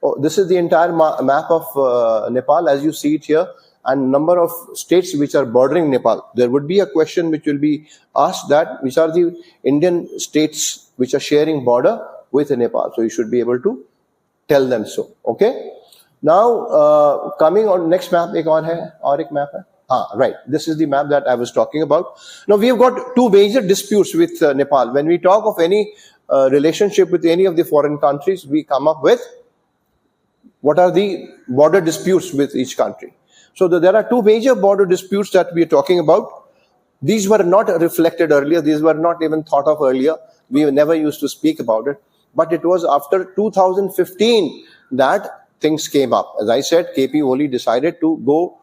Oh, this is the entire map of Nepal as you see it here, and number of states which are bordering Nepal. There would be a question which will be asked, that which are the Indian states which are sharing border with Nepal. So you should be able to tell them so. Okay. Now coming on next map, एक map है. Right. This is the map that I was talking about. Now we have got two major disputes with Nepal. When we talk of any relationship with any of the foreign countries, we come up with what are the border disputes with each country. So there are two major border disputes that we are talking about. These were not reflected earlier. These were not even thought of earlier. We never used to speak about it. But it was after 2015 that things came up. As I said, KP Oli decided to go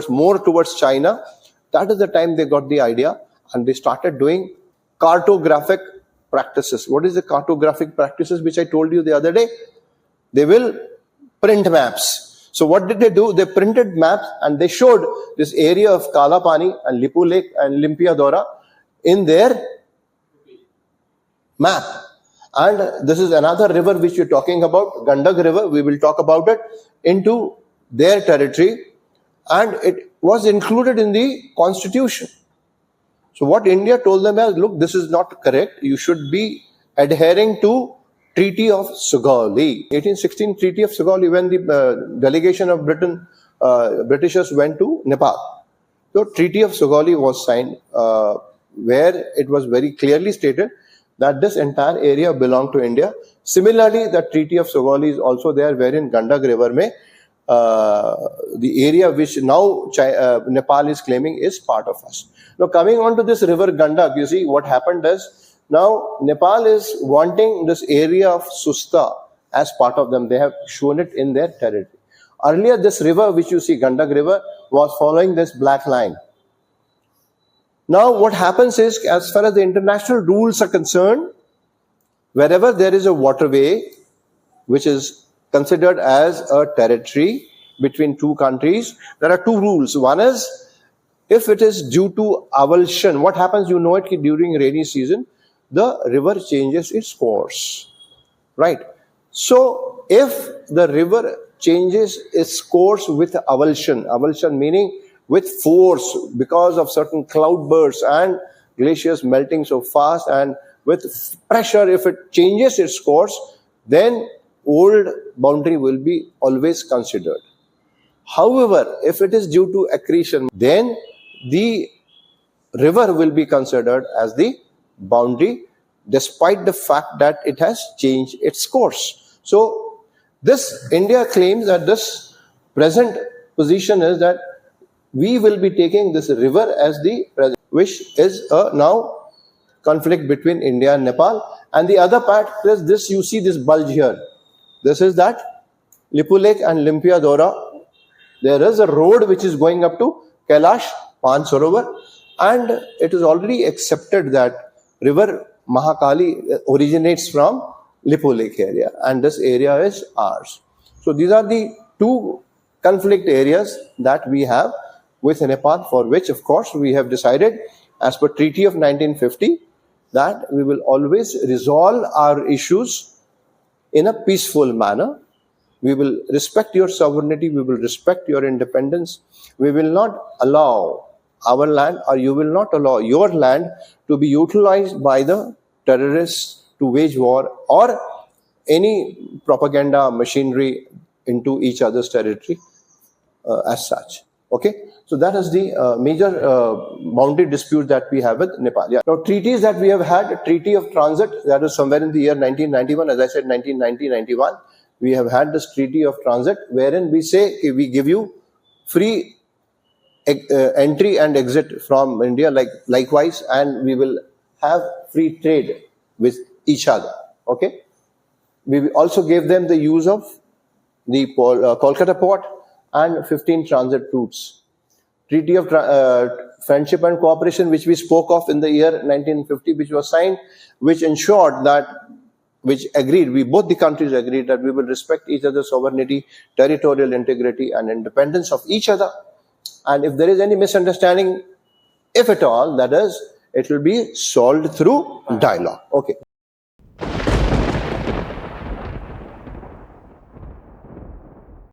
more towards China. That is the time they got the idea and they started doing cartographic practices. What is the cartographic practices which I told you the other day? They will print maps. So what did they do? They printed maps and they showed this area of Kala Pani and Lippu Lake and Limpiadora in their map. And this is another river which you're talking about, Gandak River. We will talk about it into their territory. And it was included in the constitution. So what India told them is, look, this is not correct. You should be adhering to Treaty of Sugauli. 1816 Treaty of Sugauli, when the delegation of Britishers went to Nepal. So Treaty of Sugauli was signed, where it was very clearly stated that this entire area belonged to India. Similarly, the Treaty of Sugauli is also there, wherein Gandak River mein, the area which now Nepal is claiming is part of us. Now coming on to this river Gandak, you see what happened is, now Nepal is wanting this area of Susta as part of them. They have shown it in their territory. Earlier this river which you see, Gandak River, was following this black line. Now what happens is, as far as the international rules are concerned, wherever there is a waterway which is considered as a territory between two countries, there are two rules. One is, if it is due to avulsion, what happens, you know it, during rainy season, the river changes its course, right? So if the river changes its course with avulsion meaning with force, because of certain cloud bursts and glaciers melting so fast, and with pressure, if it changes its course, then old boundary will be always considered. However, if it is due to accretion, then the river will be considered as the boundary, despite the fact that it has changed its course. So this India claims that this present position is that we will be taking this river as the present, which is a now conflict between India and Nepal. And the other part is this, you see this bulge here. This is that Lippu Lake and Limpiadora. There is a road which is going up to Kailash Mansarovar, and it is already accepted that river Mahakali originates from Lippu Lake area, and this area is ours. So these are the two conflict areas that we have with Nepal, for which of course we have decided, as per Treaty of 1950, that we will always resolve our issues in a peaceful manner. We will respect your sovereignty, we will respect your independence. We will not allow our land, or you will not allow your land to be utilized by the terrorists to wage war or any propaganda machinery into each other's territory as such. Okay, so that is the major boundary dispute that we have with Nepal. Yeah. Now, treaties that we have had, a Treaty of Transit, that was somewhere in the year 1991, as I said, 1990-91. We have had this Treaty of Transit, wherein we say we give you free entry and exit from India, likewise, and we will have free trade with each other. Okay, we also gave them the use of the Kolkata port and 15 transit routes. Treaty of Friendship and Cooperation, which we spoke of in the year 1950, which was signed, which ensured that, both the countries agreed that we will respect each other's sovereignty, territorial integrity and independence of each other. And if there is any misunderstanding, if at all, that is, it will be solved through dialogue. Okay.